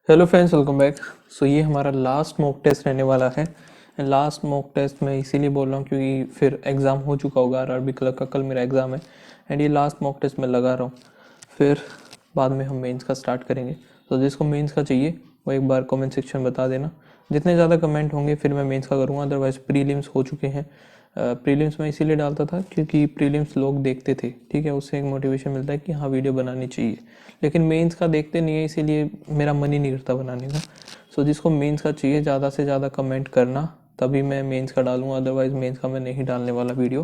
Hello friends, welcome back. So ये हमारा last mock test रहने वाला है। लास्ट मॉक टेस्ट मैं इसीलिए बोल रहा हूँ क्योंकि फिर एग्ज़ाम हो चुका होगा आरआरबी क्लर्क का। कल मेरा एग्ज़ाम है एंड ये लास्ट मॉक टेस्ट मैं लगा रहा हूँ। फिर बाद में हम मेंस का स्टार्ट करेंगे। तो जिसको मेंस का चाहिए वो एक बार कमेंट सेक्शन बता देना। जितने ज़्यादा कमेंट होंगे फिर मैं मेंस का करूँगा, अदरवाइज़ प्रीलिम्स हो चुके हैं। प्रीलिम्स में इसीलिए डालता था क्योंकि प्रीलिम्स लोग देखते थे, ठीक है, उससे एक मोटिवेशन मिलता है कि हाँ वीडियो बनानी चाहिए। लेकिन मेंस का देखते नहीं है, इसीलिए मेरा मन ही नहीं करता बनाने का। सो जिसको मेंस का चाहिए ज़्यादा से ज़्यादा कमेंट करना, तभी मैं मेंस का डालूंगा, अदरवाइज़ मेंस का मैं नहीं डालने वाला वीडियो।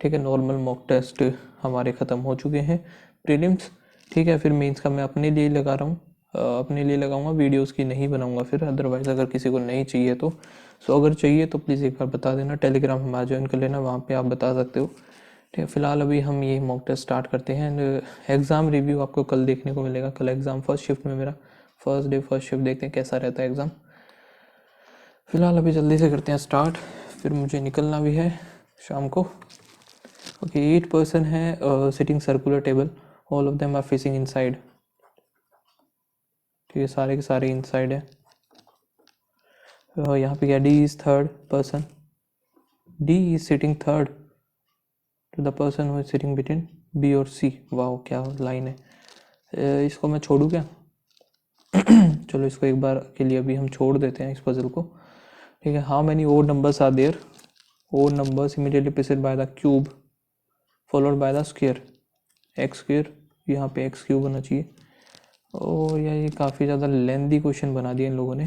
ठीक है, नॉर्मल मॉक टेस्ट हमारे ख़त्म हो चुके हैं, प्रीलिम्स। ठीक है, फिर मेंस का मैं अपने लिए लगा रहा हूँ, अपने लिए लगाऊंगा, वीडियोस की नहीं बनाऊंगा फिर, अदरवाइज़ अगर किसी को नहीं चाहिए तो। सो अगर चाहिए तो प्लीज़ एक बार बता देना, टेलीग्राम हमारा ज्वाइन कर लेना, वहाँ पे आप बता सकते हो। ठीक है, फिलहाल अभी हम ये मॉक टेस्ट स्टार्ट करते हैं एंड एग्ज़ाम रिव्यू आपको कल देखने को मिलेगा। कल एग्ज़ाम फर्स्ट शिफ्ट में, मेरा फर्स्ट डे फर्स्ट शिफ्ट, देखते हैं कैसा रहता है एग्ज़ाम। फिलहाल अभी जल्दी से करते हैं स्टार्ट, फिर मुझे निकलना भी है शाम को। ओके, 8 पर्सन है sitting circular table, all of them are facing inside. ठीक है, सारे के सारे इनसाइड है। यहाँ पे क्या, D is third person, D is sitting third to the person who is sitting between B और सी। वाह क्या लाइन है। इसको मैं छोड़ूँ क्या? चलो इसको एक बार के लिए अभी हम छोड़ देते हैं इस पजल को। ठीक है, how many odd numbers are there? Odd numbers immediately preceded by the cube followed by the square, X square. यहाँ पे एक्स क्यूब होना चाहिए। और यार ये काफ़ी ज़्यादा लेंदी क्वेश्चन बना दिया इन लोगों ने।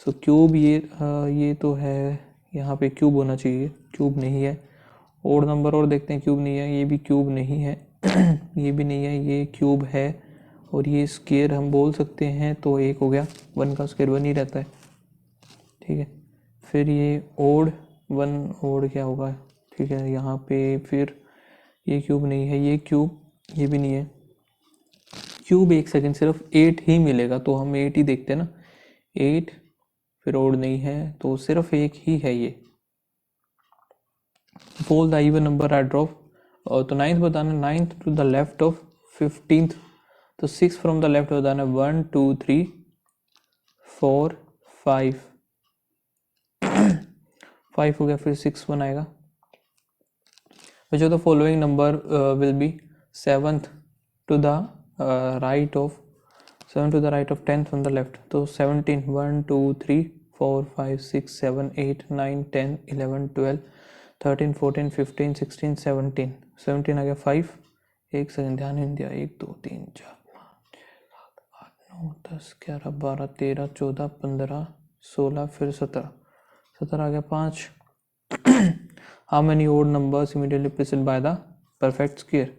सो क्यूब ये तो है, यहाँ पे क्यूब होना चाहिए, क्यूब नहीं है। ओड नंबर और देखते हैं, क्यूब नहीं है, ये भी क्यूब नहीं है। ये भी नहीं है, ये क्यूब है। और ये स्क्वायर हम बोल सकते हैं, तो एक हो गया, वन का स्क्वायर वन ही रहता है। ठीक है, फिर ये ओड वन, ओड क्या होगा? ठीक है, यहाँ पे फिर ये क्यूब नहीं है, ये क्यूब, ये भी नहीं है। क्यूब एक सेकंड, सिर्फ 8 ही मिलेगा तो हम 8 ही देखते हैं ना, 8। फिर ओड नहीं है तो सिर्फ एक ही है ये। Fall the even number I drop, और तो नाइन्थ बताना, ninth to the left of 15th, तो 6 फ्रॉम द लेफ्ट बताना, 1 2 3 4 5 5 हो गया, फिर 6 1 आएगा। which of the following number will be 7th to the right of 7 to the right of 10th from the left, तो 17, 1 2 3 4 5 6 7 8 9 10 11 12 13 14 15 16 17 17 आ गया 5। एक सेकंड ध्यान नहीं दिया, 1 2 3 4 5 6 7 8 9 10 11 12 13 14 15 16 फिर 17 17 आ गया 5। How many odd numbers immediately preceded by the perfect square?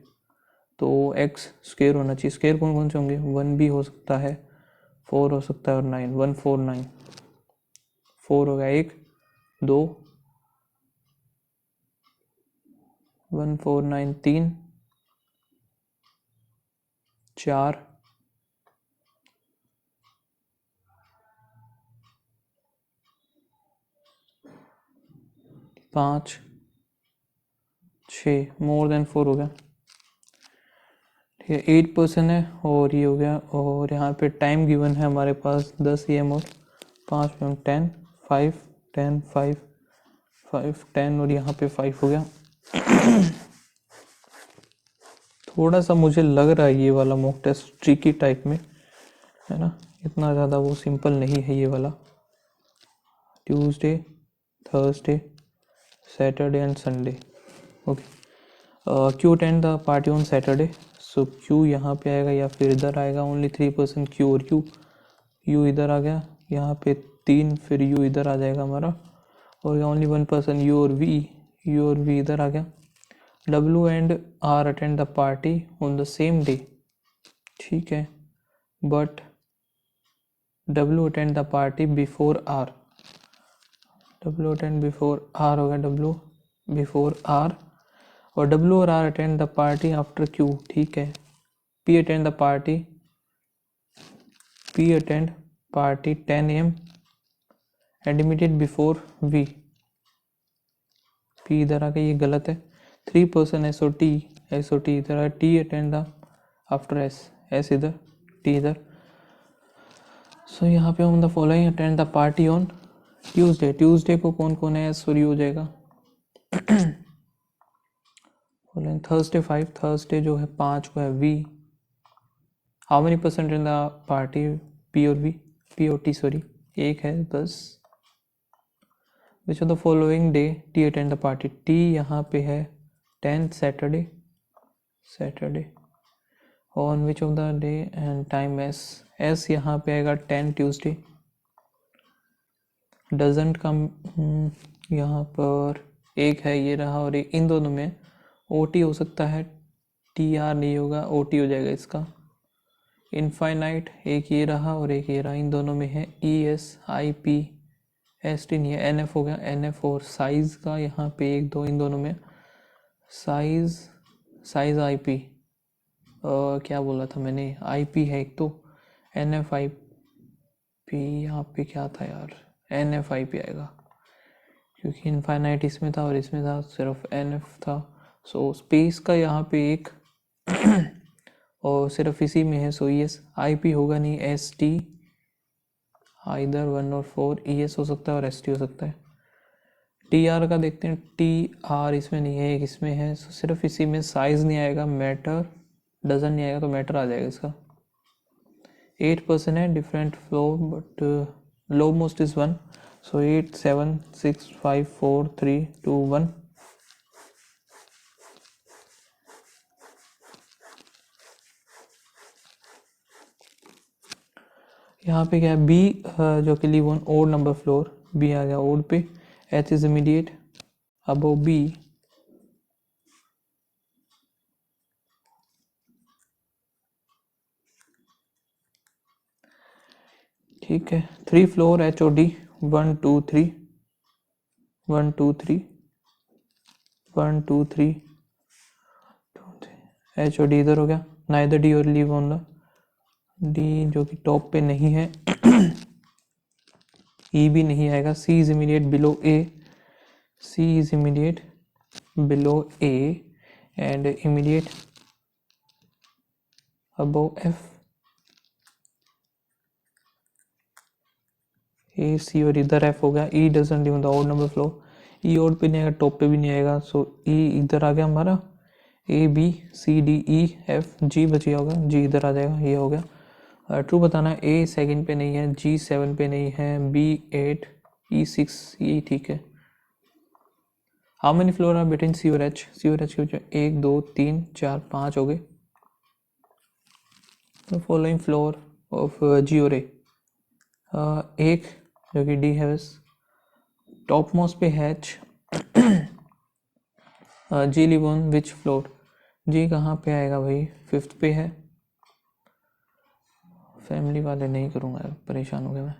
तो x square होना चाहिए। स्क्वायर कौन कौन से होंगे? 1 भी हो सकता है, 4 हो सकता है और 9, 1 4 9। 4 हो गया, 1 2 1 4 9 3 4 5 6, मोर देन 4 हो गया। ठीक है, 8% है और ये हो गया। और यहाँ पे टाइम गिवन है हमारे पास 10 AM और 5 PM, 10 5 10 5 5 10 और यहाँ पे 5 हो गया। थोड़ा सा मुझे लग रहा है ये वाला मॉक टेस्ट ट्रिकी टाइप में है ना, इतना ज़्यादा वो सिंपल नहीं है ये वाला। Tuesday, Thursday, Saturday and Sunday. Okay, Q attend the party on Saturday, so Q यहाँ पे आएगा या फिर इधर आएगा। ओनली 3% क्यू और यू, यू इधर आ गया, यहाँ पे 3, फिर यू इधर आ जाएगा हमारा। और ओनली 1% यू और वी, यू और वी इधर आ गया। W and R attend the party on the same day, ठीक है, but W attend the party before R, W attend before R हो गया, W before R। और W और R attend the party after Q, ठीक है। P attend the party, P attend party 10 AM and immediate before V, P इधर आ गया, ये गलत है। 3% SOT, SOT इधर है। T attend the after S, S इधर, T इधर। सो यहाँ पे हम the following attend the party on Tuesday. Tuesday को कौन कौन है, सॉरी हो जाएगा। फॉलोइंग थर्सडे 5, थर्सडे जो है 5 को है V. How many percent in the party, P और वी, पी और टी सॉरी, एक है बस। Which of the following day T attend the party, T यहाँ पे है 10 Saturday, Saturday. On which of the day and time S, S यहाँ पे आएगा 10 ट्यूसडे। डजेंट कम, यहाँ पर एक है ये रहा, और एक इन दोनों में ओ टी हो सकता है, टी आर नहीं होगा, ओ टी हो जाएगा इसका। इनफाइनाइट एक ये रहा और एक ये रहा, इन दोनों में है E S I P, S T नहीं है, एन एफ हो गया, एन एफ। और साइज का यहाँ पे एक दो, इन दोनों में साइज, साइज आई पी, क्या बोला था मैंने, आई पी है एक तो, एन एफ आई पी, यहाँ पे क्या था यार, एन एफ आई पी आएगा, क्योंकि इनफाइनाइट इसमें था और इसमें था सिर्फ एन एफ था। सो स्पेस का यहाँ पे एक और सिर्फ इसी में है, सो ई एस। आई पी होगा नहीं, एस टी, इधर 1 और 4, ई एस हो सकता है और एस टी हो सकता है। टी आर का देखते हैं, टी आर इसमें नहीं है, एक इसमें है, सो सिर्फ इसी में साइज नहीं आएगा, मैटर डजन नहीं आएगा, तो मैटर आ जाएगा इसका। 8% है, different flow but low most is 1, सो 8 7 6 5 4 3 2 1। यहाँ पे क्या है, बी जो कि live on odd number floor, B आ गया ओड पे, H is immediate above B, ठीक है। 3 floor H O D, 1 2 3 1 2 3 1 2 3 H O D इधर हो गया, नाइदर डी और लीव ऑन द डी जो कि टॉप पे नहीं है, ई भी नहीं आएगा, C is immediate below A, C is immediate below A and immediate above F, A C और इधर एफ हो गया। E doesn't live the odd number floor, E odd पे नहीं आएगा, टॉप पे भी नहीं आएगा, सो ई इधर आ गया हमारा, A B C D E F G बच गया होगा, जी इधर आ जाएगा, ये हो गया। ट्रू बताना है, ए सेकंड पे नहीं है, जी 7 पे नहीं है, बी 8, ई 6, ये ठीक है। How many floor are between C और एच, सी और एच के बीच 1 2 3 4 5 हो गए। तो फॉलोइंग फ्लोर ऑफ जी और ए, एक जो कि डी है बस, टॉप मोस्ट पे है H, G live on which floor, G कहाँ पे आएगा भाई, 5th पे है। फैमिली वाले नहीं करूँगा यार, परेशान हो गया मैं।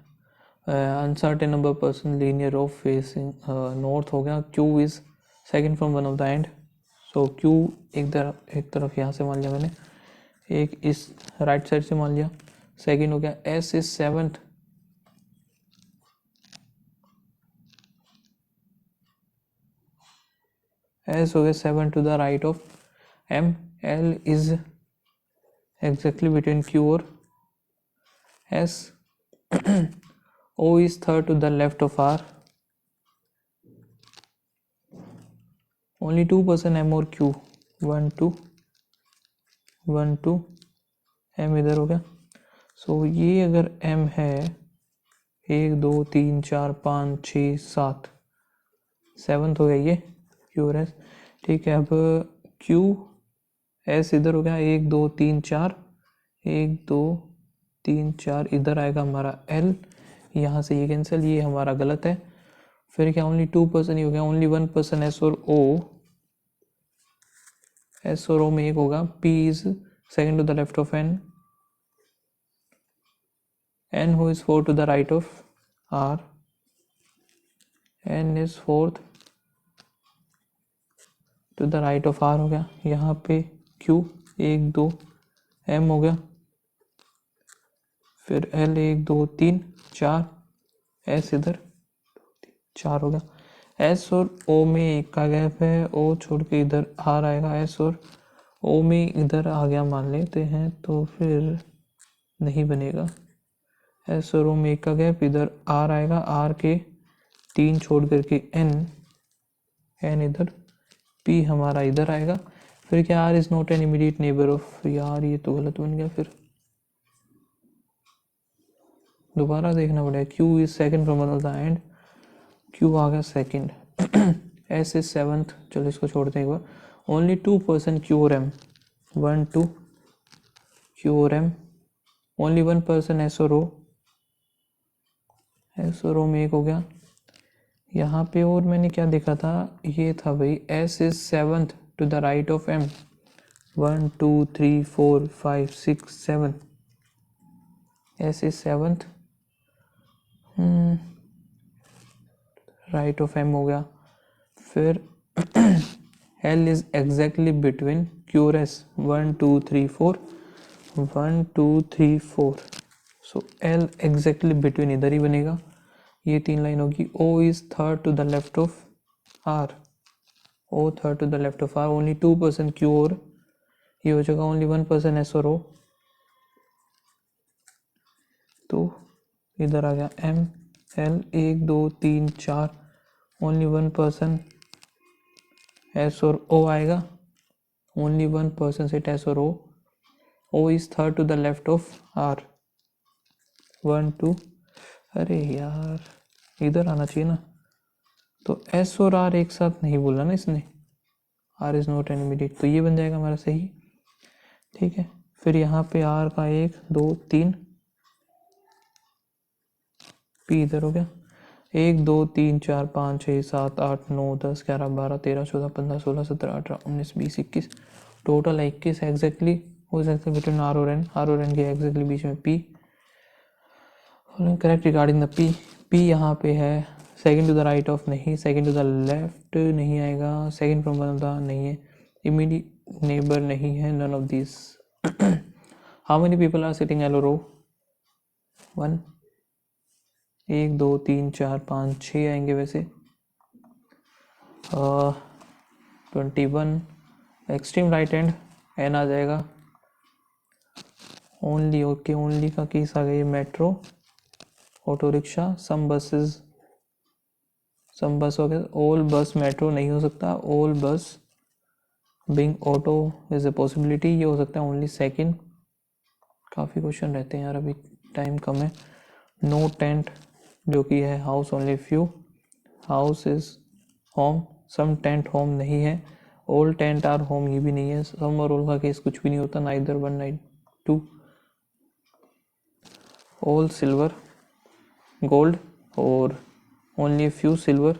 Uncertain number person linear of facing north हो गया, Q is second from one of the end, so Q एक तरफ यहाँ से मान लिया मैंने, एक इस राइट साइड से मान लिया, सेकंड हो गया। एस इज 7th, एस हो गया 7 to the right of M, L is exactly between Q और S, O is third to the left of R, only 2% M और Q, 1 2 1 2 M इधर हो गया, सो ये अगर M है 1 2 3 4 5 6 7, 7th हो गया ये Q और S, ठीक है। अब Q S इधर हो गया, 1 2 3 4 1 2 3 4, इधर आएगा हमारा L, यहाँ से ये कैंसिल, ये हमारा गलत है। फिर क्या, ओनली 2% ही हो गया, ओनली 1% एस और ओ, एस और ओ में एक होगा। P is second to the left of N, N who is 4 to the right of R, N is 4th to the right of R हो गया। यहाँ पे Q 1 2 M हो गया, फिर L 1 2 3 4, S इधर 4 हो गया। S और O में एक का गैप है, O छोड़ के इधर R आएगा, S और O में इधर आ गया मान लेते हैं, तो फिर नहीं बनेगा, एस और ओ में एक का गैप, इधर आर आएगा, आर के 3 छोड़ करके एन इधर, पी हमारा इधर आएगा। फिर क्या, R is not an immediate neighbour of, यार ये तो गलत बन गया, फिर दोबारा देखना पड़ेगा। Q is second from the end, Q आ गया सेकंड। एस इज सेवंथ, चलो इसको छोड़ते हैं एक बार। ओनली 2% क्यू और एम, 1 2 क्यू और एम, ओनली 1% एस और ओ, एस और ओ में एक हो गया। यहाँ पे और मैंने क्या देखा था, ये था भाई S is seventh to the right of M, 1 2 3 4 5 6 7, S is seventh right of M हो गया। फिर L is exactly between Q और S, 1 2 3 4, 1 2 3 4, so L exactly between इधर ही बनेगा, ये 3 लाइन होगी। O is third to the left of R, O third to the left of R, only 2% Q और, ये हो जाएगा ओनली 1% एस और ओ, तो इधर आ गया एम एल, 1 2 3 4, ओनली 1% एस और ओ आएगा, ओनली 1% सेट एस और O is third to the left of R, 1 2, अरे यार इधर आना चाहिए ना, तो एस और आर एक साथ नहीं बोला ना इसने, R is not an immediate, तो ये बन जाएगा हमारा सही, ठीक है। फिर यहाँ पे आर का 1 2 3, पी इधर हो गया, 1 2 3 4 5 6 7 8 9 10 11 12 13 14 15 16 17 18 19 20 21, टोटल 21 एग्जैक्टली हो सकता है बिटवीन आर और एन, आर और एन के एग्जैक्टली बीच में P. Correct regarding the P, P यहाँ पे है second to the right of नहीं, सेकंड टू द लेफ्ट नहीं आएगा, second from one of the नहीं है, इमीडिएट नेबर नहीं है, none of this. How many people are sitting L और ओ, 1 1 2 3 4 5 6 आएंगे वैसे, 21 एक्सट्रीम राइट हैंड एन आ जाएगा, ओनली, ओके ओनली का केस आ गया, मेट्रो ऑटो रिक्शा, सम बसेस, सम बस हो गया, ऑल बस मेट्रो नहीं हो सकता, all bus being auto is a possibility, ये हो सकता है ओनली सेकंड। काफ़ी क्वेश्चन रहते हैं यार, अभी टाइम कम है। नो टेंट जो कि है house, only few, house is home, some tent home नहीं है, ऑल टेंट आर होम ये भी नहीं है, सम और ऑल का केस कुछ भी नहीं होता, neither 1 nor 2, all silver gold, और only few silver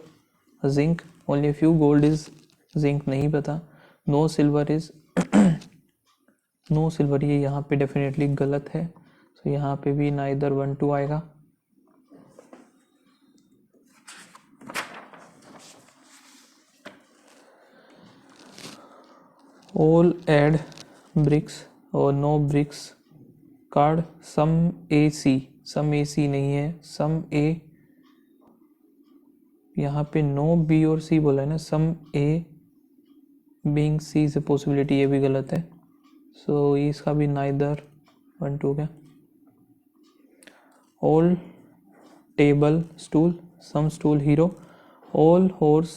zinc, only few gold is zinc नहीं पता, no silver is no silver, ये यहाँ पे डेफिनेटली गलत है, तो यहाँ पे भी नाइदर 1 2 आएगा। ऑल एड ब्रिक्स और नो ब्रिक्स कार्ड, सम ए सी, सम ए सी नहीं है, सम ए, यहाँ पे नो बी और सी बोला है ना, some A being C is a possibility, ये भी गलत है, सो इसका भी नाइदर 1 2 क्या। All table stool, some stool hero, all horse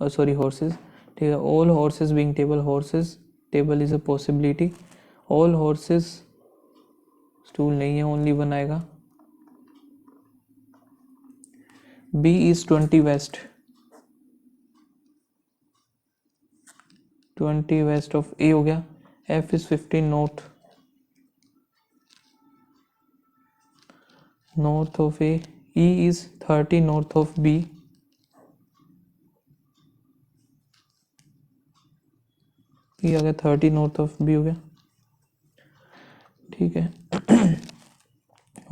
sorry horses, ठीक है, all horses being table, horses table is a possibility, all horses stool नहीं है, ओनली 1 आएगा। B is 20 west, 20 west of A हो गया, F is 15 north, north of A, E is 30 north of B, ये आ गया 30 नॉर्थ ऑफ बी हो गया, ठीक है।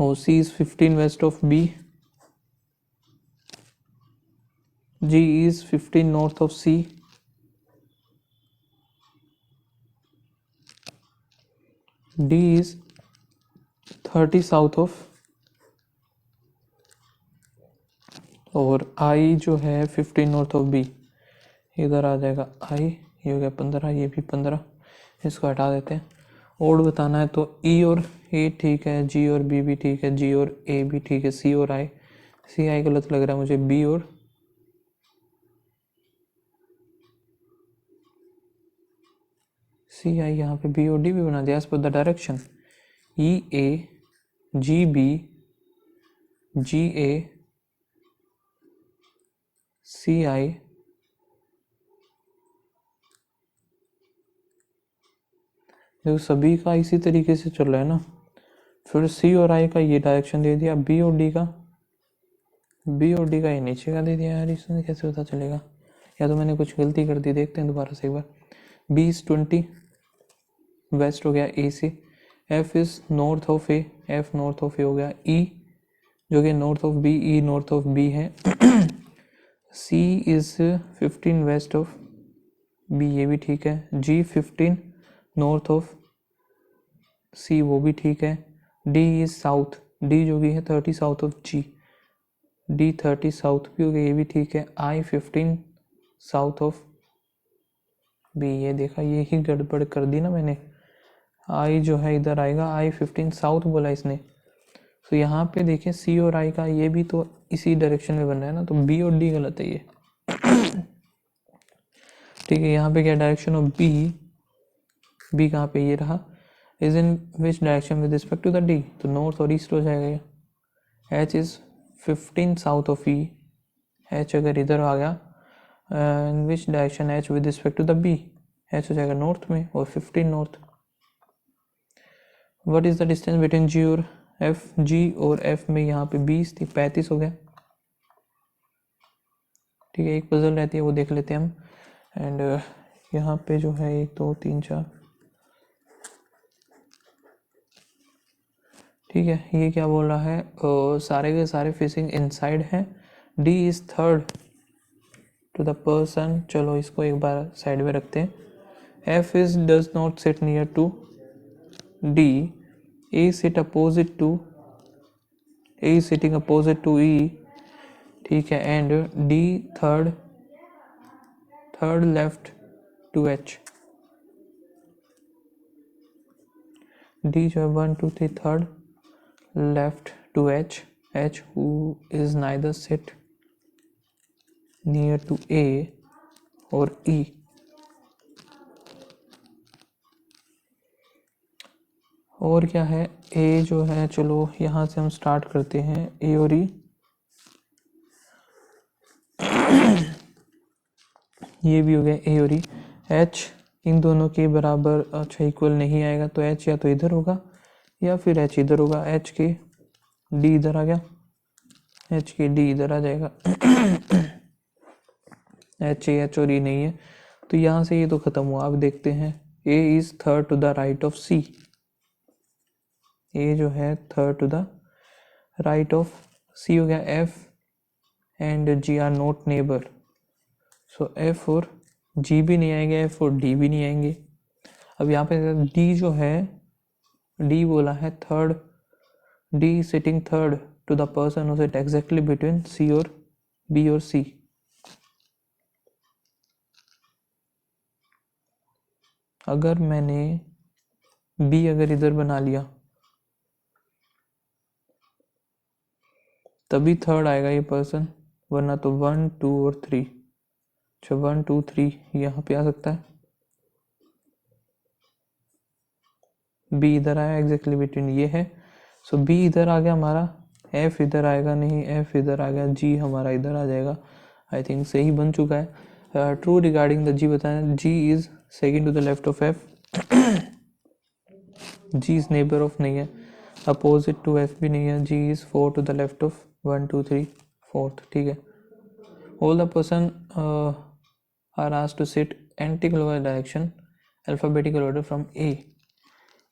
और C is 15 west of B, G is 15 north of C, D is 30 south of, और आई जो है 15 नॉर्थ ऑफ बी, इधर आ जाएगा आई, ये हो गया 15, ये भी 15, इसको हटा देते हैं। ओड बताना है तो ई और ए ठीक है, जी और बी भी ठीक है, जी और ए भी ठीक है, सी और आई, सी आई गलत लग रहा है मुझे, बी और सी आई, यहाँ पे बी और डी भी बना दिया as per the direction, E A G B G A C I, देखो सभी का इसी तरीके से चल रहा है ना। फिर सी और आई का ये डायरेक्शन दे दिया, बी और डी का ये नीचे का दे दिया यार, इसमें कैसे पता चलेगा, या तो मैंने कुछ गलती कर दी, देखते हैं दोबारा से एक बार। बी इज 20 वेस्ट हो गया ए से, F is north of A, F north of A हो गया, ई जो कि north of B, E north of B है, C is 15 west of B, ये भी ठीक है, जी 15 नॉर्थ ऑफ सी, वो भी ठीक है, डी इज साउथ, डी जो भी है 30 south of G, D 30 south भी हो गया, ये भी ठीक है, आई 15 साउथ ऑफ बी, ये देखा ये ही गड़बड़ कर दी ना मैंने, आई जो है इधर आएगा, आई 15 साउथ बोला इसने, तो यहाँ पे देखिए सी और आई का ये भी तो इसी डायरेक्शन में बन रहा है ना, तो बी और डी गलत है ये। ठीक है, यहाँ पे क्या डायरेक्शन ऑफ बी, बी कहाँ पे ये रहा, is in which direction with respect to the D, तो नॉर्थ और ईस्ट हो जाएगा ये, H is 15 south of E, H अगर इधर आ गया, in which direction H with respect to the B, H हो जाएगा नॉर्थ में और 15 north. What is the distance between G और एफ, जी और एफ में यहाँ पे 20 थी, 35 हो गया। ठीक है, एक पजल रहती है वो देख लेते हैं हम, एंड यहाँ पे जो है 1 2 3 4, ठीक है, ये क्या बोल रहा है, सारे के सारे फेसिंग इनसाइड है, D is third to the person, चलो इसको एक बार साइड में रखते हैं, F is does not sit near to D, A sit opposite to, A is sitting opposite to E, ठीक है, and D third left to H, D जो है 1 2 3 third left to H, H who is neither sit near to A और E. और क्या है, ए जो है, चलो यहाँ से हम स्टार्ट करते हैं, ए और ई, ये भी हो गया ए और ई, एच इन दोनों के बराबर, अच्छा इक्वल नहीं आएगा, तो एच या तो इधर होगा या फिर एच इधर होगा, एच के डी इधर आ गया, एच के डी इधर आ जाएगा, एच और ई नहीं है, तो यहाँ से ये तो खत्म हुआ। अब देखते हैं, A is third to the right of C, A जो है third to the right of C हो गया, F and G are not neighbour, so F और जी भी नहीं आएंगे, एफ और डी भी नहीं आएंगे। अब यहाँ पे डी जो है, डी बोला है third, D sitting third to the person who sit exactly between C और बी और सी, अगर मैंने बी अगर इधर बना लिया तभी थर्ड आएगा ये पर्सन, वरना तो 1 2 और 3, अच्छा 1 2 3 यहाँ पे आ सकता है, बी इधर आया एग्जैक्टली बिटवीन ये है, सो बी इधर आ गया हमारा, एफ इधर आएगा नहीं, एफ इधर आ गया, जी हमारा इधर आ जाएगा, आई थिंक सही बन चुका है। ट्रू रिगार्डिंग द जी बताया, G is second to the left of F, G is neighbour of नहीं है, अपोजिट टू एफ भी नहीं है, G is 4 to the left of 1 2 3 4, ठीक है। All the person are asked to sit anti clockwise direction, alphabetical order from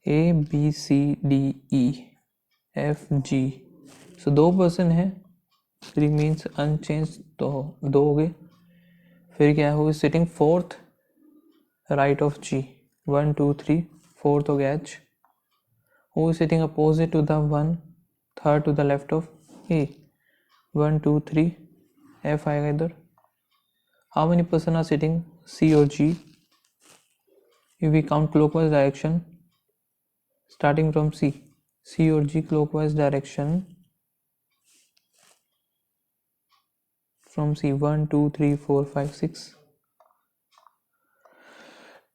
A B C D E F G, so 2 person है, remains unchanged, तो 2 हो गए, फिर क्या होगा, sitting fourth right of G, 1 2 3 fourth हो गया H, who sitting opposite to the 1 third to the left of A, 1 2 3 F आएगा इधर। How many person are sitting C और G, if we count clockwise direction, starting from C और G clockwise direction from C 1 2 3 4 5 6।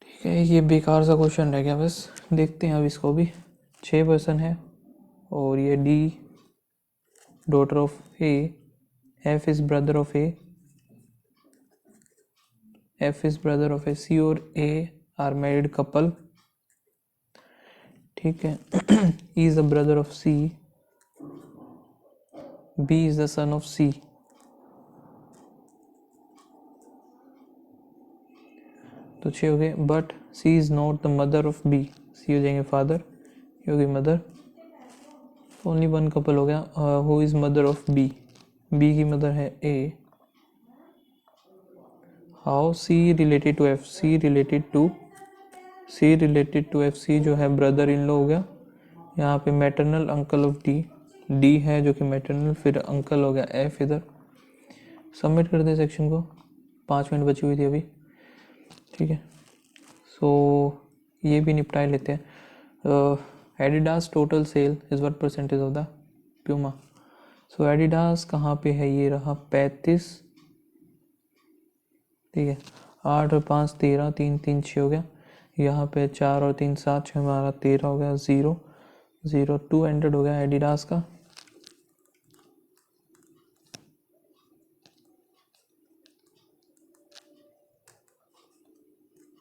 ठीक है, ये बेकार सा question रह गया, बस देखते हैं अब इसको भी। 6 पर्सन है और ये D daughter of A, F is brother of A, F is brother of A, C और A आर मैरिड कपल। ठीक है, E is the brother of C, B is the son of C। तो 6 हो गए, but C is not the mother of B, C हो जाएंगे father, ये होगी मदर, ओनली वन कपल हो गया। Who is mother of B, B की मदर है A। How C related to F, C related to F, C जो है ब्रदर इन लॉ हो गया। यहाँ पे मैटरनल अंकल ऑफ D है जो कि मैटरनल, फिर अंकल हो गया F इधर। सबमिट कर दे सेक्शन को, 5 मिनट बची हुई थी अभी। ठीक है, सो ये भी निपटा लेते हैं। Adidas total sale is what percentage of the Puma. So Adidas कहाँ पे है, ये रहा 35। ठीक है, 8 और 5 13, 3 3 6 हो गया। यहाँ पे 4 और 3 7 6 हमारा 13 हो गया। 0 0 200 हो गया एडिडास का।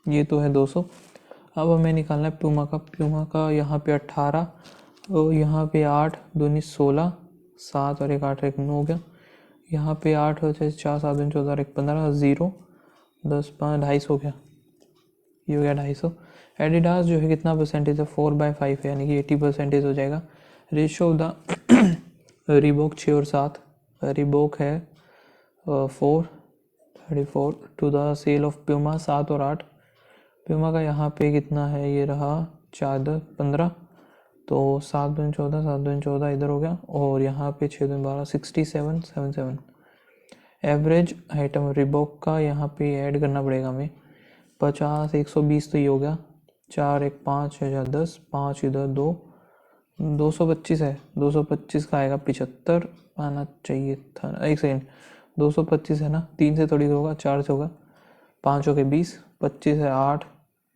ये तो है 200। अब हमें निकालना है प्यूमा का। प्यूमा का यहाँ पे 18 और यहाँ पे 8 दूनी 16, 7 और 1 8 1 9 हो गया। यहाँ पे 8 हो जाए 4 7 दूनी 14 1 15, 0 10 5 250 हो गया। ये हो गया 250। एडिडास जो है कितना परसेंटेज है, 4/5 है, यानी कि 80% हो जाएगा। रेशियो ऑफ द रिबॉक 6 और 7, रिबॉक है 4 34 to the sale of Puma 7 और 8। प्यूमा का यहाँ पे कितना है, ये रहा 4 10 15, तो 7 दूनी 14 7 दूनी 14 इधर हो गया। और यहाँ पे 6 दूनी 12 67 77। एवरेज आइटम रिबॉक का यहाँ पे ऐड करना पड़ेगा हमें, 50 120 तो ये हो गया। 4 1 5 6 10 5 इधर 2 225 है। 225 का आएगा 75 आना चाहिए था। एक सेकेंड, 225 है ना, 3 से थोड़ी होगा, 4 से होगा। 5 हो गए 20, 25 है 8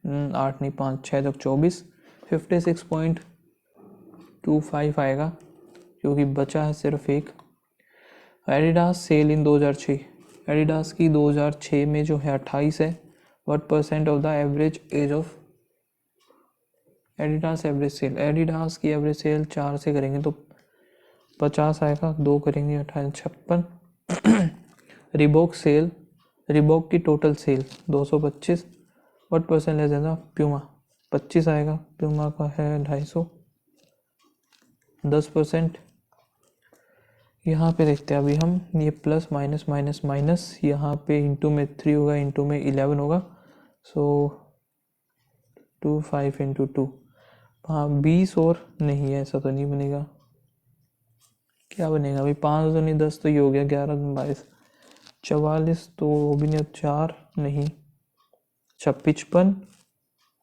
8 नहीं 5 6 तक 24, 56.25 आएगा क्योंकि बचा है सिर्फ एक। एडिडास सेल इन 2006, एडिडास की 2006 में जो है 28 है। What percent of the average age of Adidas average sale. Adidas की एवरेज सेल 4 से करेंगे तो 50 आएगा, 2 करेंगे 28 56। रिबॉक सेल, रिबॉक की टोटल सेल 225, व्हाट परसेंट ले जाएगा प्यूमा, 25 आएगा। प्यूमा का है 250, 10%। यहाँ पे देखते हैं अभी हम, ये प्लस माइनस माइनस माइनस, यहाँ पे इंटू में 3 होगा, इंटू में 11 होगा। सो 2 5 इंटू 2, हाँ 20 और नहीं है, ऐसा तो नहीं बनेगा। क्या बनेगा भाई, 5 तो नहीं 10 तो ये हो गया, 11 22 44 तो वो भी नहीं, 4 नहीं 55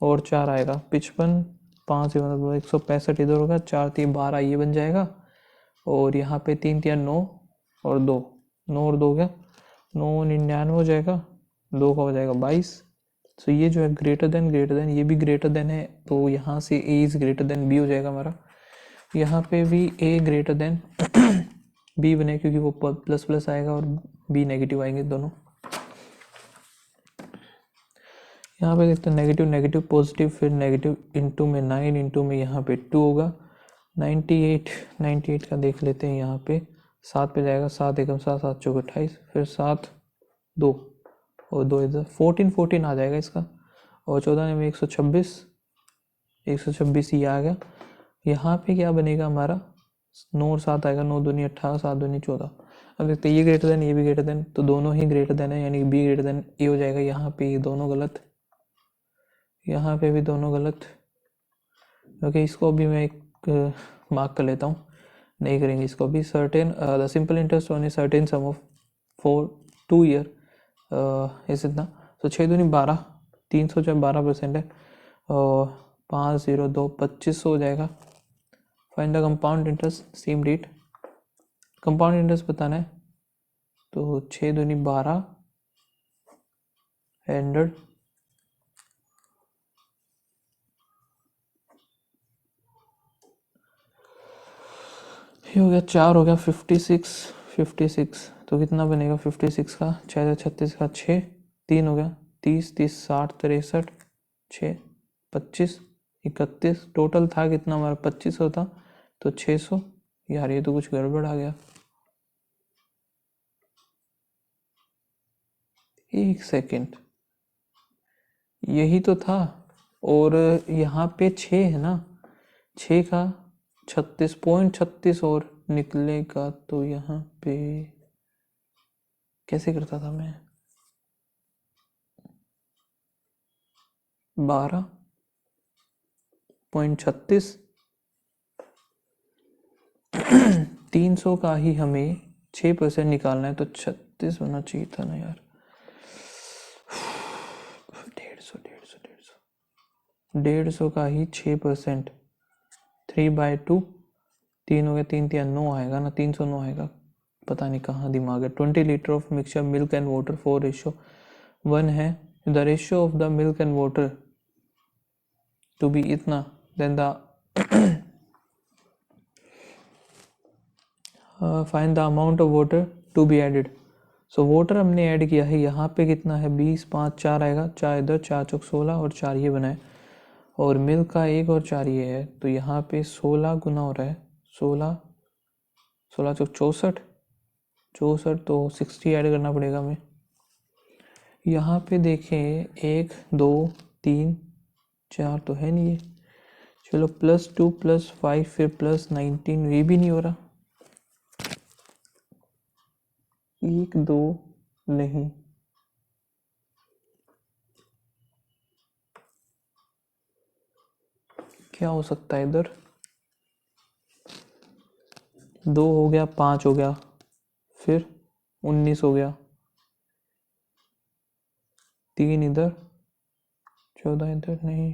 और 4 आएगा 55, 5 मतलब 165 इधर होगा, 4 3 12 ये बन जाएगा। और यहाँ पे 3 3 9 और 2 9 और 2 हो गया, 9 99 हो जाएगा, 2 का हो जाएगा 22। सो ये जो है ग्रेटर देन ये भी ग्रेटर देन है, तो यहाँ से A is greater than B हो जाएगा हमारा। यहाँ पे भी A ग्रेटर देन B बने क्योंकि वो प्लस प्लस आएगा और B नेगेटिव आएंगे दोनों। यहाँ पे देखते हैं नेगेटिव नेगेटिव पॉजिटिव, फिर नेगेटिव इंटू में 9 इंटू में यहाँ पे 2 होगा। 98 का देख लेते हैं, यहाँ पे 7 पे जाएगा, 7 एकम 7 7 चौक 28, फिर 7 2 और 2 इधर 14 आ जाएगा इसका। और 14 में 126 ये आ गया। यहाँ पे क्या बनेगा हमारा, 9 और 7 आएगा, 9 दूनी 18 7 दूनी 14। अब देखते हैं ये ग्रेटर देन ये भी ग्रेटर देन, तो दोनों ही ग्रेटर देन है, यानी B ग्रेटर देन A हो जाएगा। यहाँ पे ये दोनों गलत, यहाँ पे भी दोनों गलत। ओके, इसको भी मैं एक मार्क कर लेता हूँ, नहीं करेंगे इसको भी। Certain the simple interest on a certain some of for 2 year इस इतना, तो 6 दूनी 12, 300 जब 12% है, और 502 2500 हो जाएगा। Find the compound interest same rate. Compound interest बताना है तो 6 दूनी 12 100 ये हो गया 4 हो गया 56 तो कितना बनेगा 56 का 6 36 का 6 3 हो गया 30 30 60 63 6 25 31 टोटल था कितना हमारा 2500 था तो 600। यार ये तो कुछ गड़बड़ आ गया, एक सेकेंड, यही तो था और यहाँ पे 6 है ना, 6 का 36.36 और निकलेगा तो यहाँ पे कैसे करता था मैं 12.36 300 का ही हमें 6% निकालना है तो 36 होना चाहिए था ना यार। 150 का ही 6% 3/2 3 हो गया 3 3 9 आएगा ना 309 आएगा, पता नहीं कहाँ दिमाग है। 20 litre of mixture milk and water 4:1 है। The ratio of the milk and water to be इतना, then the find the amount of water to be added. So water हमने ऐड किया है, यहाँ पे कितना है 20 5 4 आएगा, 4 इधर 4 चौक 16 और 4 ये बनाए और मिल्क का 1 और 4 ये है तो यहाँ पे 16 गुना हो रहा है 16 16 चौक 64 तो 60 ऐड करना पड़ेगा हमें। यहाँ पे देखें 1 2 3 4 तो है नहीं ये, चलो +2 +5 फिर +19 ये भी नहीं हो रहा, 1 2 नहीं, क्या हो सकता है इधर, 2 हो गया 5 हो गया फिर 19 हो गया, 3 इधर 14 इधर नहीं,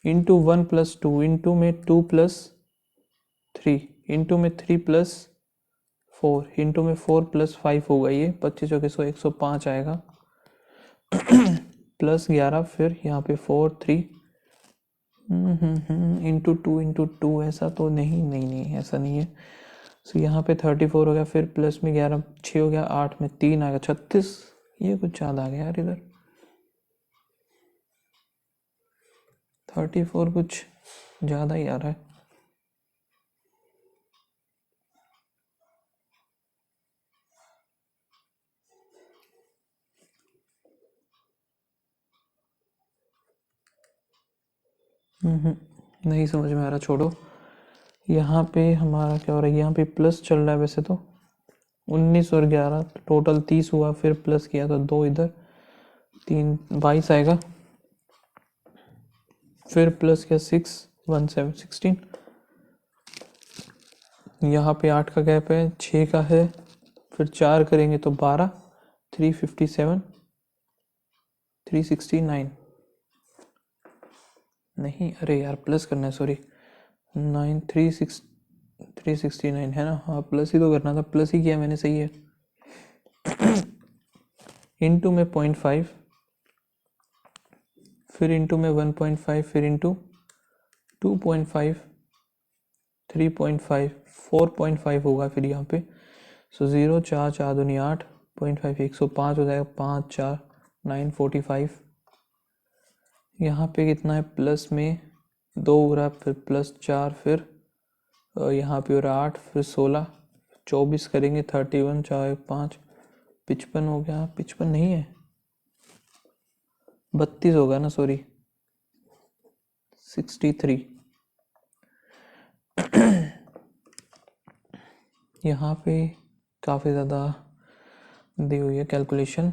इंटू 1 + 2 इंटू में 2 + 3 इंटू में 3 + 4 इंटू में 4 + 5 होगा, ये 25 और 105 आएगा +11 फिर यहाँ पे 4 3 इंटू 2 इंटू 2 ऐसा तो नहीं नहीं नहीं ऐसा नहीं है। सो यहाँ पे 34 हो गया फिर प्लस में 11 6 हो गया 8 में 3 आ गया 36, ये कुछ ज़्यादा आ गया यार इधर 34 कुछ ज़्यादा ही आ रहा है। नहीं समझ में आ रहा, छोड़ो। यहाँ पे हमारा क्या हो रहा है, यहाँ पे प्लस चल रहा है वैसे तो 19 और 11 टोटल 30 हुआ, फिर प्लस किया तो 2 इधर 3 22 आएगा, फिर प्लस किया 6 1 7 16, यहाँ पे 8 का गैप है 6 का है, फिर 4 करेंगे तो 12 357 369 नहीं, अरे यार प्लस करना है सॉरी 9 369 है ना, हाँ प्लस ही तो करना था, प्लस ही किया मैंने, सही है। इंटू में 0.5 फिर इंटू में 1.5 फिर इंटू 2.5 3.5 4.5 होगा फिर यहाँ पे, सो 0 4 4 दूनी 8.5 105 हो जाएगा 5 4 945, यहाँ पे कितना है प्लस में 2 हो रहा फिर +4 फिर यहाँ पे हो रहा 8 फिर 16 24 करेंगे 31 4 5 55 हो गया, 55 नहीं है 32 होगा ना सॉरी 63। यहाँ पे काफ़ी ज़्यादा दी हुई है कैलकुलेशन,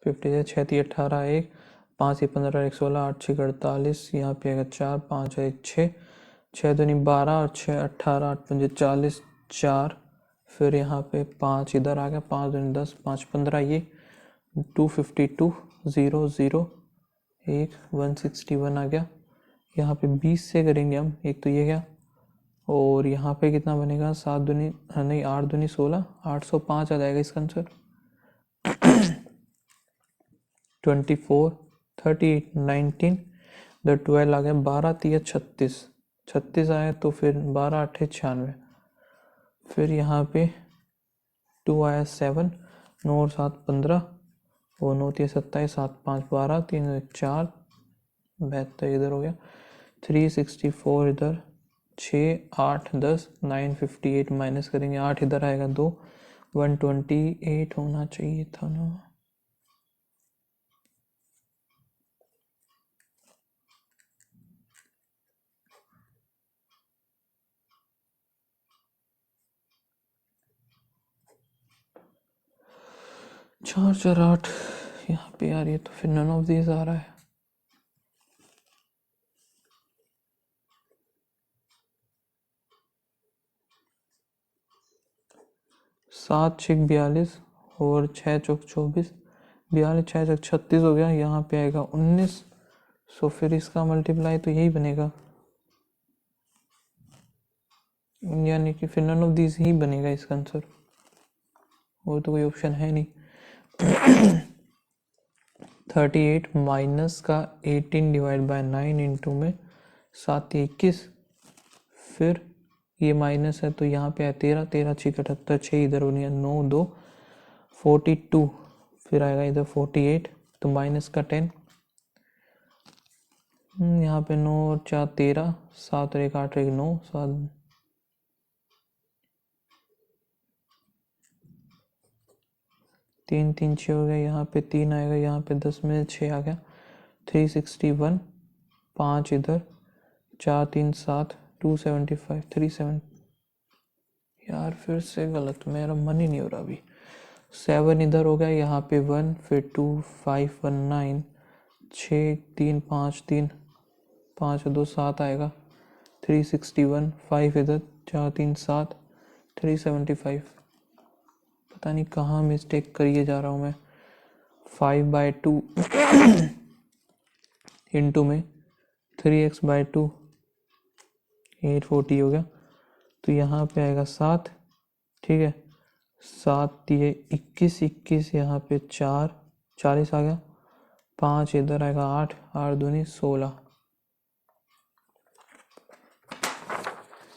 50 से 6 3 18 1 5 से 15 1 16 8 6 48, यहाँ पे आएगा 4 5 1 6 6 दूनी 12 और 6 18 8 5 40 4 फिर यहाँ पे 5 इधर आ गया, 5 दूनी 10, 5 15, ये 252, 0 0 1 161 आ गया। यहाँ पे 20 से करेंगे हम, एक तो ये गया, और यहाँ पे कितना बनेगा, 7 दूनी नहीं 8 दूनी 16, 805 आ जाएगा इसका आंसर। 24 38 19, द 12 आ गया, 12 3 36, 36 आया, तो फिर 12 8 96, फिर यहाँ पे 2 आया 7, 9 और 7 15, वो 9 3 27, 7 5 12, 3 4 72 इधर हो गया, 364 इधर, 6 8 10, 958 माइनस करेंगे, 8 इधर आएगा 2, 128 होना चाहिए था ना। चार चार 8 यहाँ पे यार, ये तो फिर नन ऑफ दीज आ रहा है। सात छिक 42 और 6 चौक 24, 42 6 चौक 36 हो गया, यहाँ पे आएगा 19, सो फिर इसका मल्टीप्लाई तो यही बनेगा, यानी कि फिर नन ऑफ दीज ही बनेगा इसका आंसर, और तो कोई ऑप्शन है नहीं। 38 माइनस का 18 डिवाइड बाय 9 इंटू में 7 21, फिर ये माइनस है तो यहाँ पे है 13, 13 6 78, 6 इधर होनी है, 9 2 42, फिर आएगा इधर 48, तो माइनस का 10, यहाँ पे 9 और 4 13, 7 और 1 8 और 1 9, 7 3 3 6 हो गया, यहाँ पे 3 आएगा, यहाँ पे 10 में 6 आ गया, 361, 5 इधर, 4 3 7, 275 37, यार फिर से गलत, मेरा मन ही नहीं हो रहा अभी। 7 इधर हो गया, यहाँ पे 1, फिर 2 5 1 9, 6 3 5 3, 5 2 7 आएगा, 361, 5 इधर, 4 3 7, 375, पता नहीं कहाँ मिस्टेक करिए जा रहा हूँ मैं। 5/2 इंटू में 3x/2, 840 हो गया, तो यहाँ पे आएगा 7, ठीक है, 7 ये 21 21, यहाँ पे 4 40 आ गया, 5 इधर आएगा 8 8 दूनी 16,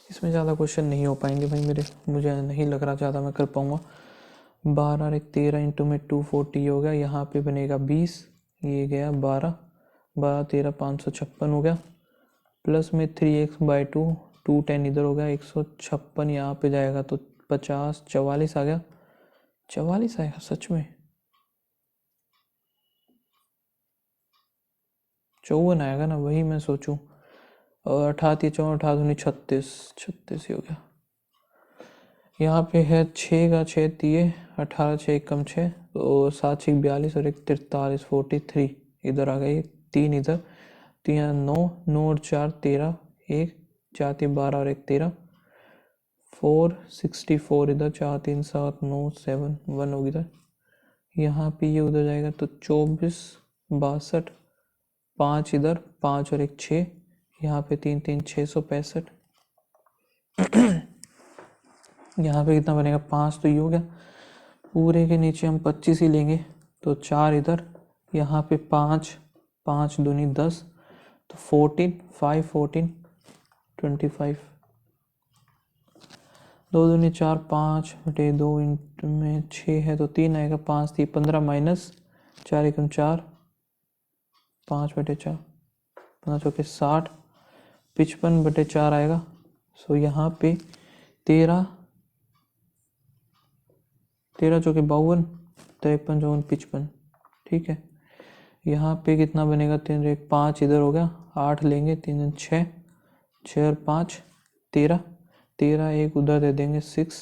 इसमें ज़्यादा क्वेश्चन नहीं हो पाएंगे भाई मेरे, मुझे नहीं लग रहा ज़्यादा मैं कर पाऊँगा। 12 और 1 13 इंटू में 240 हो गया, यहाँ पे बनेगा 20, ये गया 12 12 13 556 हो गया, प्लस में 3x/2, 210 इधर हो गया, 156 यहाँ पे जाएगा तो 50 44 आ गया, 44 आएगा सच में, 54 आएगा ना, वही मैं सोचूं, और 88 54 88 36 36 ही हो गया। यहाँ पे है 6 का 6 दिए, 18 6 कम 6, तो 7 6 42 और 1 43 43 इधर आ गई, 3 इधर, 3 9 9 और 4 13, 1 4 3 12 और 1 13, 4 64 इधर, 4 3 7 9 7 1 होगी इधर, यहाँ पे ये उधर जाएगा तो 24 62, 5 इधर, 5 और 1 6, यहाँ पे 3 3 665, यहाँ पे कितना बनेगा, 5 तो ये हो गया, पूरे के नीचे हम 25 ही लेंगे, तो 4 इधर, यहाँ पे 5 5 दूनी 10, तो 14 5 14 25, 2 दूनी 4 5 बटे 2 इंटू में 6 है तो 3 आएगा, 5 3 15 माइनस 4 एकम 4, 5 बटे 4 15 चौके 60, 55 बटे 4 आएगा, सो यहाँ पे 13 13 चौके 52, 53 54 55, ठीक है, यहाँ पे कितना बनेगा, 3 1 5 इधर हो गया, 8 लेंगे, 3 6 6 और 5 13 13, एक उधर दे देंगे 6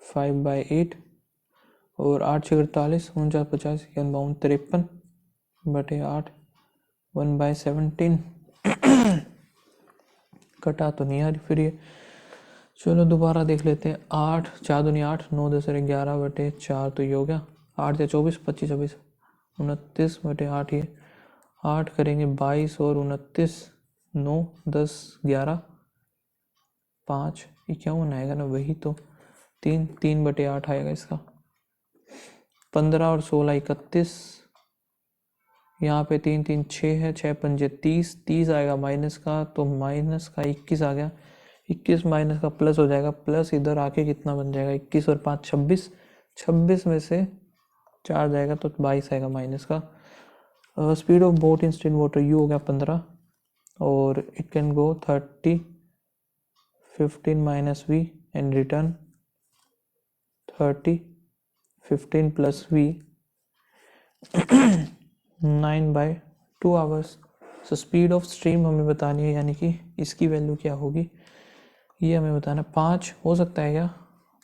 5/8, और 8 6 48 49 50 51 52 बटे 8 1/17, कटा तो नहीं आ रही फिर ये, चलो दोबारा देख लेते हैं। 8 4 दूनी 8, 9 10 11/4 तो ये हो गया। 8 या 24 25 26 29/8 ये 8 करेंगे 22 और 29 9 10 11 5 51 आएगा ना, वही तो 3/8 आएगा इसका। 15 और 16 31, यहाँ पे 3 3 6 है, 6 पंजे 30 30 आएगा माइनस का, तो माइनस का 21 आ गया। 21 माइनस का प्लस हो जाएगा, प्लस इधर आके कितना बन जाएगा 21 और 5 26, 26 में से 4 जाएगा तो 22 आएगा माइनस का। Speed of boat in still water U हो गया 15 और it can go 30 15 minus V and return 30 15 plus V 9/2 hours. So speed of stream हमें बतानी है, यानी कि इसकी वैल्यू क्या होगी ये हमें बताना। 5 हो सकता है क्या?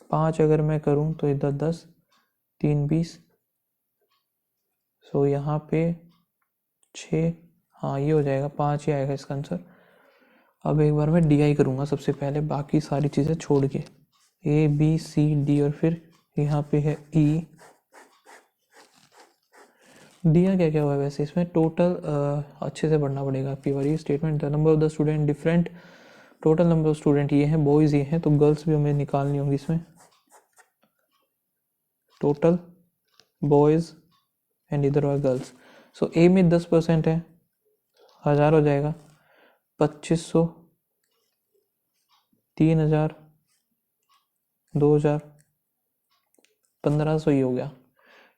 5 अगर मैं करूं तो इधर 10 3 20, सो यहाँ पे 6, हाँ ये हो जाएगा 5 ही आएगा इसका आंसर। अब एक बार मैं डी आई करूँगा सबसे पहले, बाकी सारी चीज़ें छोड़ के। ए बी सी डी और फिर यहाँ पे है ई। दिया क्या क्या हुआ है वैसे इसमें टोटल, अच्छे से पढ़ना पड़ेगा आपकी बार। ये statement the number of the student different, total number of student ये हैं, बॉयज़ ये हैं, तो गर्ल्स भी हमें निकालनी होंगी इसमें। टोटल बॉयज़ एंड इधर और गर्ल्स। सो ए में 10% है, 1000 हो जाएगा, 2500 3000 2000 1500 ही हो गया।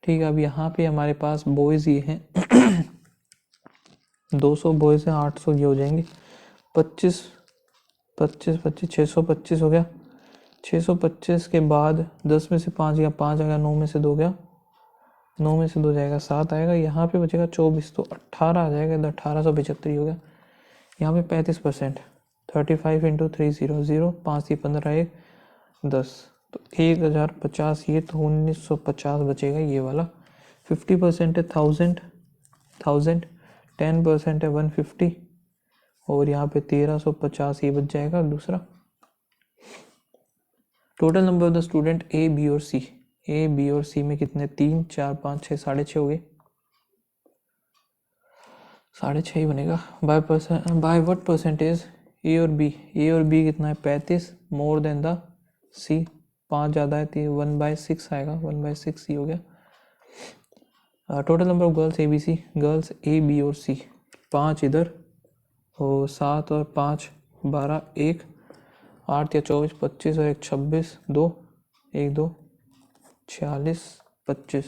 ठीक है, अब यहाँ पे हमारे पास बॉयज़ ये हैं 200 बॉयज़ हैं, 800 ये हो जाएंगे। 25 25 25 625 हो गया। 625 के बाद 10 में से 5 गया, 5 आ गया, 9 में से 2 गया, 9 में से 2 जाएगा 7 आएगा, यहाँ पे बचेगा 24, तो 18 आ जाएगा, इधर 1875 हो गया। यहाँ पे 35%, 35 इंटू 3 0 0 5 15 1 10, तो 1050 ये, तो 1950 बचेगा ये वाला। 50% है 1000 1000, 10% है 150 और यहाँ पे 1350 ये बच जाएगा दूसरा। Total number of the student A B और सी, ए बी और सी में कितने 3 4 5 6 6.5 हो गए, 6.5 ही बनेगा। बाय व्हाट परसेंटेज ए और बी, ए और बी कितना है 35 मोर देन द सी, 5 ज़्यादा है तो 1/6 आएगा, 1/6 ही हो गया। Total number of girls A B C, girls A B और सी 5 इधर और 7 और 5 12 1 8 या 24 25 और 1 26 2 1 2 46 25।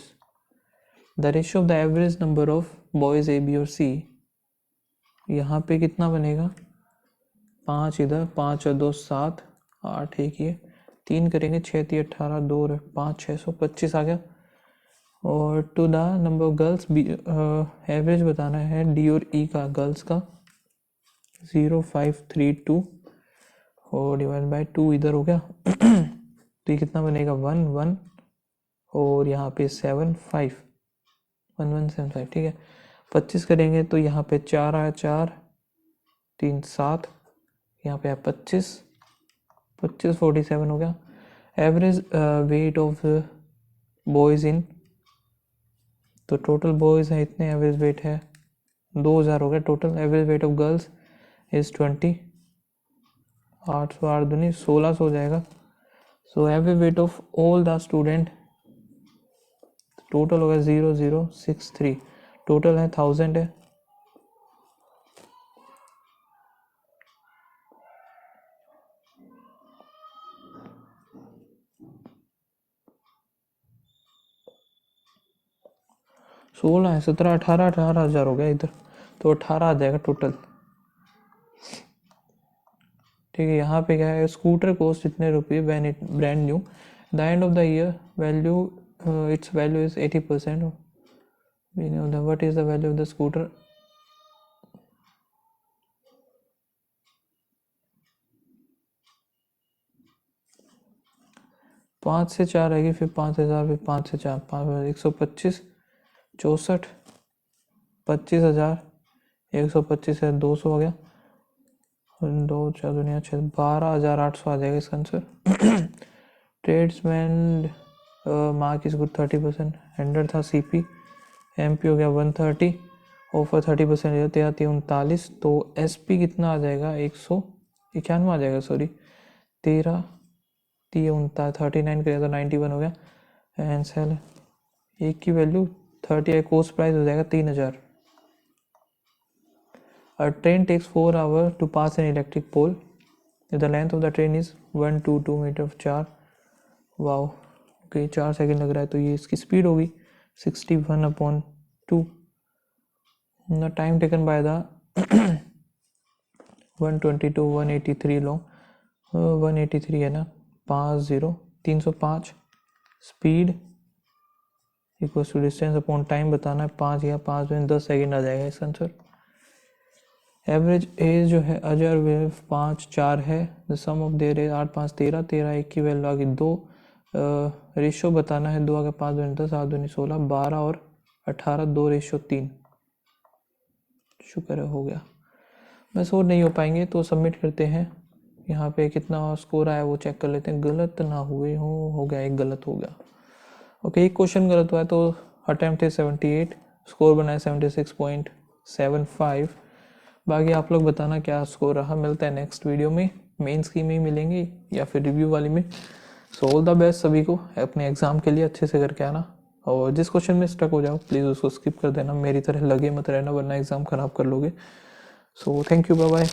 The ratio of the average number of boys A B और सी, यहाँ पे कितना बनेगा 5 इधर, 5 और 2 7 8 1 ये 3 करेंगे 6 3 18 2 और 5 625 आ गया। और to the number of girls average बताना है डी और ई का, गर्ल्स का 0532 और डिवाइड बाय 2 इधर हो गया तो ये कितना बनेगा 1 1 और यहाँ पे 7 5 1175। ठीक है, 25 करेंगे तो यहाँ पे 4 आया, 4 3 7, यहाँ पे 25 25 47 हो गया। Average weight of boys in, तो टोटल बॉयज़ हैं इतने, एवरेज वेट है 2000 हो गया total. Average weight of girls is 20, 800 8 दूनी 1600 हो जाएगा। So average weight of all the student total होगा 0063, टोटल है 1000 है। सोलह है 17 18 18,000 हो गया इधर, तो 18 आ जाएगा टोटल। ठीक है, यहाँ पे क्या है स्कूटर कॉस्ट इतने रुपये when it brand new, the end of the year value it's value is 80%। What is the value of the scooter, पाँच से चार आएगी, फिर 5000, फिर 5 से 4 5 125 64 25,000 125 है 200 हो गया दो चार दुनिया 12,800 आ जाएगा इसका answer. Tradesman mark is good 30%, हैंडर था सीपी, एमपी हो गया 130, ऑफर 30% रहते आती है 39, तो एसपी कितना आ जाएगा 191 आ जाएगा, सॉरी 13 39 करेगा तो 91 हो गया। एंड सेल एक की वैल्यू 30 कोस्ट प्राइस हो जाएगा 3,000। A train takes 4 hours to pass an electric pole. The length of the train is 122 metre 4। Wow okay 4 second लग रहा है, तो ये इसकी स्पीड होगी 61/2। The time taken by the 122 183 long 183 है ना 305 speed equal to distance upon time बताना है 5 या 5 में 10 सेकंड आ जाएगा इसका आंसर। एवरेज एज जो है अजर वेव 5-4 है। The sum of their age 8 5 13 13 1 की वैल्यू आ गई 2। रेशो बताना है 2 आगे 5 दूनी 10 8 दूनी 16 12 और 18 2:3। शुक्र है हो गया। बस और नहीं हो पाएंगे तो सबमिट करते हैं। यहाँ पे कितना स्कोर आया वो चेक कर लेते हैं, गलत ना हुए हो गया, एक गलत हो गया। ओके एक क्वेश्चन गलत हुआ है तो अटेम्प्ट है 78, स्कोर बनाया 76.75। बाकी आप लोग बताना क्या स्कोर रहा। मिलता है नेक्स्ट वीडियो में, मेंस की में मिलेंगे या फिर रिव्यू वाली में। सो ऑल द बेस्ट सभी को अपने एग्ज़ाम के लिए अच्छे से करके आना, और जिस क्वेश्चन में स्टक हो जाओ प्लीज़ उसको स्किप कर देना, मेरी तरह लगे मत रहना वरना एग्ज़ाम ख़राब कर लोगे। So thank you, bye bye.